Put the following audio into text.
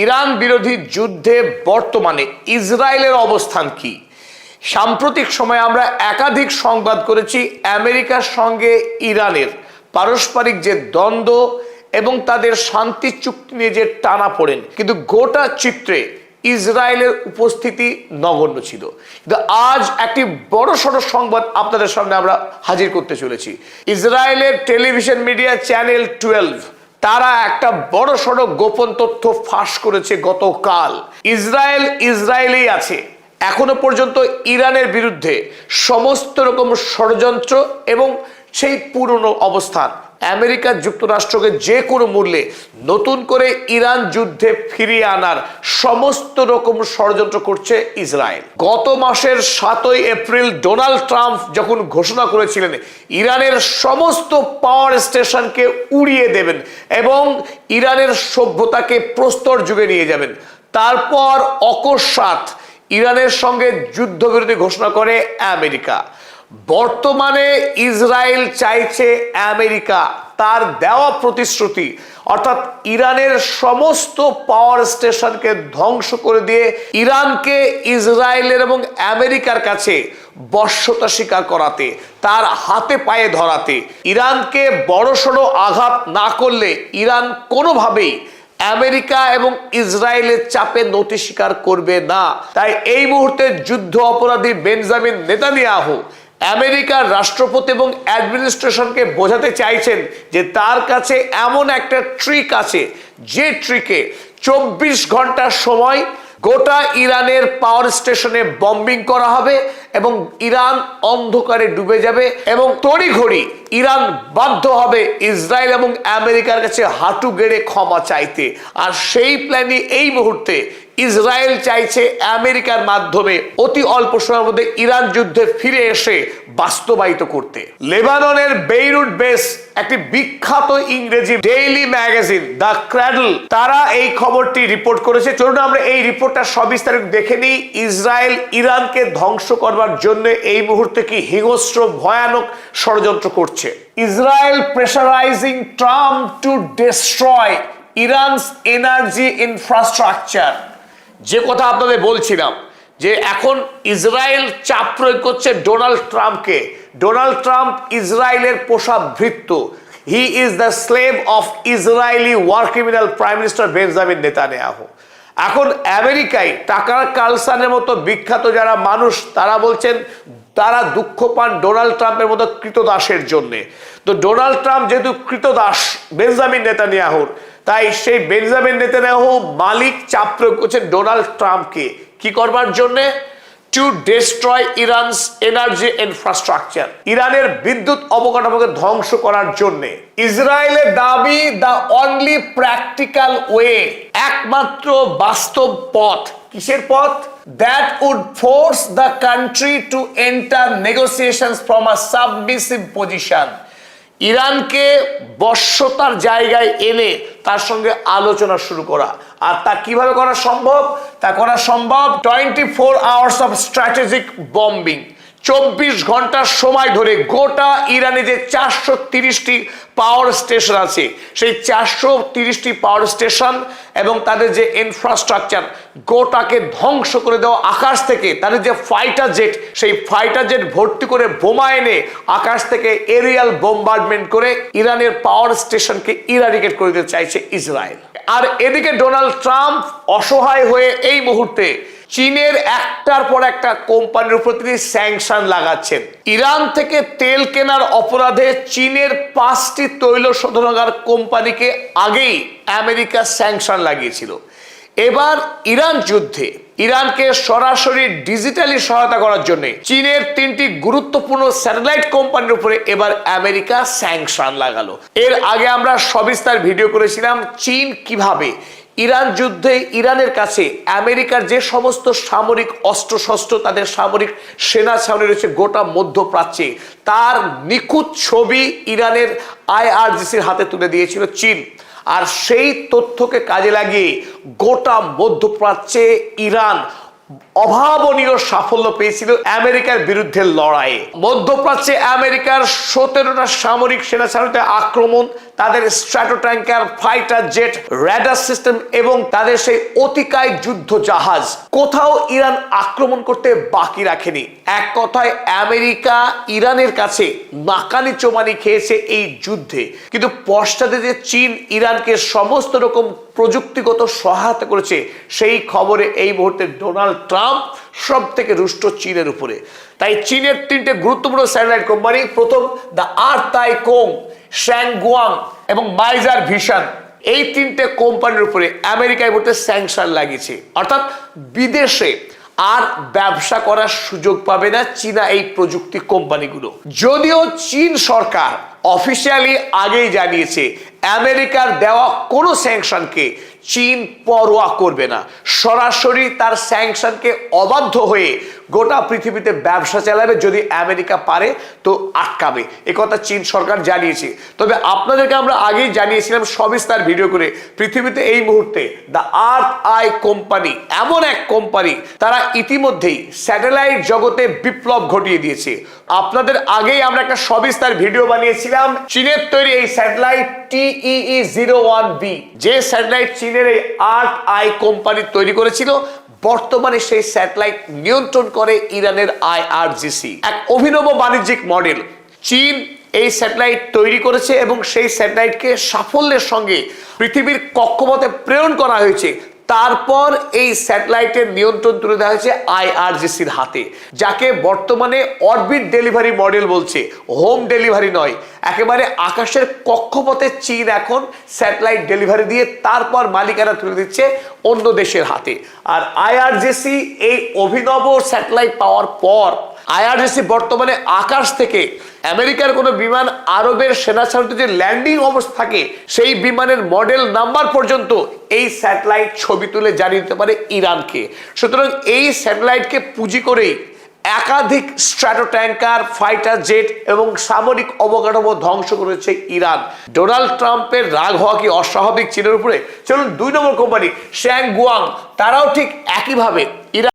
Iran বিরোধী যুদ্ধে বর্তমানে ইসরায়েলের অবস্থান কি? সাম্প্রতিক সময়ে আমরা একাধিক সংবাদ করেছি আমেরিকার সঙ্গে ইরানের পারস্পরিক যে দ্বন্দ্ব এবং তাদের শান্তি চুক্তি নিয়ে যে টানাপোড়েন, কিন্তু গোটা চিত্রে ইসরায়েলের উপস্থিতি নগণ্য ছিল। কিন্তু আজ একটি বড়সড় সংবাদ আপনাদের সামনে আমরা হাজির করতে চলেছি। ইসরায়েলের টেলিভিশন মিডিয়া চ্যানেল 12 তারা একটা বড়সড় গোপন তথ্য ফাঁস করেছে গতকাল। ইসরায়েলেই আছে। এখনো পর্যন্ত ইরানের বিরুদ্ধে সমস্ত রকম ষড়যন্ত্র এবং সেই পুরনো অবস্থান, আমেরিকা যুক্তরাষ্ট্রকে যে কোনো মূল্যে নতুন করে ইরান যুদ্ধে ফিরিয়ে আনার সমস্ত রকম ষড়যন্ত্র করছে ইসরায়েল। গত মাসের 7 এপ্রিল ডোনাল্ড ট্রাম্প যখন ঘোষণা করেছিলেন ইরানের সমস্ত পাওয়ার স্টেশনকে উড়িয়ে দেবেন এবং ইরানের সভ্যতাকে প্রস্তর যুগে নিয়ে যাবেন, তারপর অকস্মাৎ ইরানের সঙ্গে যুদ্ধবিরতি ঘোষণা করে আমেরিকা। বর্তমানে ইসরায়েল চাইছে আমেরিকা তার দেওয়া প্রতিশ্রুতি অর্থাৎ ইরানের সমস্ত পাওয়ার স্টেশনকে ধ্বংস করে দিয়ে ইরানকে ইসরায়েলের এবং আমেরিকার কাছে বশ্যতা স্বীকার করাতে, তার হাতে পায়ে ধরাতে। ইরানকে বড়সড় আঘাত না করলে ইরান কোনোভাবেই আমেরিকা এবং ইসরায়েলের চাপে নতি স্বীকার করবে না। তাই এই মুহূর্তে যুদ্ধ অপরাধী বেঞ্জামিন নেতানিয়াহু আমেরিকার রাষ্ট্রপতি এবং অ্যাডমিনিস্ট্রেশনকে বোঝাতে চাইছেন যে তার কাছে এমন একটা ট্রিক আছে, যে ট্রিকে 24 ঘন্টার সময় গোটা ইরানের পাওয়ার স্টেশনে বম্বিং করা হবে এবং ইরান অন্ধকারে ডুবে যাবে এবং তড়িঘড়ি ইরান বাধ্য হবে ইসরায়েল এবং আমেরিকার কাছে হাঁটু গেড়ে ক্ষমা চাইতে। আর সেই প্ল্যানই এই মুহূর্তে ইসরায়েল চাইছে আমেরিকার মাধ্যমে অতি অল্প সময়ের মধ্যে ইরান যুদ্ধে ফিরে এসে বাস্তবায়িত করতে। লেবাননের বেইরুট বেস একটি বিখ্যাত ইংরেজি ডেইলি ম্যাগাজিন দ্য ক্র্যাডল তারা এই খবরটি রিপোর্ট করেছে। চলুন আমরা এই রিপোর্টটা সবিস্তারিত দেখে নিই। ইসরায়েল ইরানকে ধ্বংস করবার জন্য এই মুহূর্তে কি হিংস্র ভয়ানক ষড়যন্ত্র করছে। Israel pressurising Trump to destroy Iran's energy infrastructure. যে কথা আপনাদের বলছিলাম যে এখন ইসরায়েল চাপ প্রয়োগ করছে ডোনাল্ড ট্রাম্পকে। ডোনাল্ড ট্রাম্প ইসরায়েলের পোষা ভৃত্য। He is the slave of Israeli war criminal prime minister Benjamin Netanyahu. এখন আমেরিকায় টাকার কালসানের মতো বিখ্যাত যারা মানুষ তারা বলছেন তারা দুঃখ পান ডোনাল্ড ট্রাম্পের মতো কৃতদাসের জন্যে। তো ডোনাল্ড ট্রাম্প যেহেতু কৃতদাস বেঞ্জামিন নেতানিয়াহুর, তাই সেই বেঞ্জামিন নেতানিয়াহু মালিক চাপ প্রয়োগ করছেন ডোনাল্ড ট্রাম্পকে কি করবার জন্য? Two destroy Iran's energy infrastructure, ইরানের বিদ্যুৎ অবকাঠামোকে ধ্বংস করার জন্য। ইসরায়েলের দাবি দ্য অনলি প্র্যাকটিক্যাল ওয়ে, একমাত্র বাস্তব পথ। কিসের পথ? that would force the country to enter negotiations from a submissive position, ইরানকে বশ্যতার জায়গায় এনে তার সঙ্গে আলোচনা শুরু করা। আর তা কিভাবে করা সম্ভব? তা করা সম্ভব 24 hours of strategic bombing, 24 ঘন্টার সময় ধরে গোটা ইরানে যে 430টি পাওয়ার স্টেশন আছে সেই 430টি পাওয়ার স্টেশন এবং তাদের যে ইনফ্রাস্ট্রাকচার গোটাকে ধ্বংস করে দেওয়া। আকাশ থেকে তাদের যে ফাইটার জেট, সেই ফাইটার জেট ভর্তি করে বোমা এনে আকাশ থেকে এরিয়াল বোমবার্ডমেন্ট করে ইরানের পাওয়ার স্টেশনকে ইরাডিকেট করে দিতে চাইছে ইসরায়েল। আর এদিকে ডোনাল্ড ট্রাম্প অসহায় হয়ে এই মুহূর্তে চীনের একটার পর একটা কোম্পানির উপর তিনি স্যাংশন লাগাচ্ছেন। ইরান থেকে তেল কেনার অপরাধে চীনের 5টি তৈল শোধনাগার কোম্পানিকে আগেই আমেরিকা স্যাংশন লাগিয়েছিল। এবার ইরান যুদ্ধে ইরানকে সরাসরি ডিজিটালি সহায়তা করার জন্য চীনের 3টি গুরুত্বপূর্ণ স্যাটেলাইট কোম্পানির উপরে এবার আমেরিকা স্যাংশন লাগালো। এর আগে আমরা সবিস্তার ভিডিও করেছিলাম চীন কিভাবে ইরান যুদ্ধে ইরানের কাছে আমেরিকার যে সমস্ত সামরিক অস্ত্রশস্ত্র, তাদের সামরিক সেনা ছাউনি রয়েছে গোটা মধ্যপ্রাচ্যে, তার নিখুঁত ছবি ইরানের IRGCর হাতে তুলে দিয়েছিল চীন। আর সেই তথ্যকে কাজে লাগিয়ে গোটা মধ্যপ্রাচ্যে ইরান অভাবনীয় সাফল্য পেয়েছিল আমেরিকার বিরুদ্ধে লড়াইয়ে। মধ্যপ্রাচ্যে আমেরিকার 17টা সামরিক সেনা ছাউনিতে আক্রমণ, তাদের stratotanker, fighter jet, radar system এবং তাদের সেই অতিকায় যুদ্ধ জাহাজ কোথাও ইরান আক্রমণ করতে বাকি রাখেনি। এক কথায় আমেরিকা ইরানের কাছে নাকানি চোমানি খেয়েছে এই যুদ্ধে। কিন্তু পশ্চাতে যে চীন ইরানকে সমস্ত রকম প্রযুক্তিগত সহায়তা করেছে, সেই খবরে এই মুহূর্তে ডোনাল্ড ট্রাম্প সব থেকে রুষ্ট চীনের উপরে। তাই চীনের তিনটে গুরুত্বপূর্ণ স্যাটেলাইট কোম্পানি, প্রথম দ্য আর্তাই কোং, শ্যাংগুয়াং এবং মাইজার ভিশন, এই তিনটে কোম্পানির উপরে আমেরিকায় বলতে স্যাংশন লাগিয়েছে। অর্থাৎ বিদেশে আর ব্যবসা করার সুযোগ পাবে না চীনা এই প্রযুক্তি কোম্পানিগুলো। যদিও চীন সরকার অফিসিয়ালি আগেই জানিয়েছে আমেরিকার দেওয়া কোনো স্যাংশনকে চীন পরোয়া করবে না, সরাসরি তার স্যাংশনকে অবাধ্য হয়ে গোটা পৃথিবীতে ব্যবসা চালাবে, যদি আমেরিকা পারে তো আটকাবে, একথা চীন সরকার জানিয়েছে। তবে আপনাদেরকে আমরা আগেই জানিয়েছিলাম সবিস্তার ভিডিও করে, পৃথিবীতে এই মুহূর্তে দ্য আর্থ আই কোম্পানি এমন এক কোম্পানি, তারা ইতিমধ্যেই স্যাটেলাইট জগতে বিপ্লব ঘটিয়ে দিয়েছে। আপনাদের আগেই আমরা একটা সবিস্তার ভিডিও বানিয়েছিলাম চীনের তৈরি এই স্যাটেলাইট TEE-01B, যে স্যাটেলাইট চীনের এই আর্থ আই কোম্পানি তৈরি করেছিল। বর্তমানে সেই স্যাটেলাইট নিয়ন্ত্রণ করে ইরানের IRGC, এক অভিনব বাণিজ্যিক মডেল। চীন এই স্যাটেলাইট তৈরি করেছে এবং সেই স্যাটেলাইটকে সাফল্যের সঙ্গে পৃথিবীর কক্ষপথে প্রেরণ করা হয়েছে। তারপর এই স্যাটেলাইটের নিয়ন্ত্রণ তুলে দেওয়া হয়েছে IRGCর হাতে, যাকে বর্তমানে অরবিট ডেলিভারি মডেল বলছে, হোম ডেলিভারি নয়। একেবারে আকাশের কক্ষপথে চীন এখন স্যাটেলাইট ডেলিভারি দিয়ে তারপর মালিকানা তুলে দিচ্ছে অন্য দেশের হাতে। আর IRGC এই অভিনব স্যাটেলাইট পাওয়ার পর IRGC বর্তমানে আকাশ থেকে আমেরিকার কোনো বিমান আরবের সেনা ছাউনিতে যে ল্যান্ডিং অবস্থা থাকে, সেই বিমানের মডেল নাম্বার পর্যন্ত এই স্যাটেলাইট ছবি তুলে জানিয়ে দিতে পারে ইরানকে। সুতরাং এই স্যাটেলাইটকে পুঁজি করেই একাধিক স্ট্র্যাটো ট্যাঙ্কার, ফাইটার জেট এবং সামরিক অবকাঠামো ধ্বংস করেছে ইরান। ডোনাল্ড ট্রাম্পের রাগ হওয়া কি অস্বাভাবিক চীনের উপরে? চলুন 2 নম্বর কোম্পানি শ্যাংগুয়াং, তারাও ঠিক একইভাবে ইরান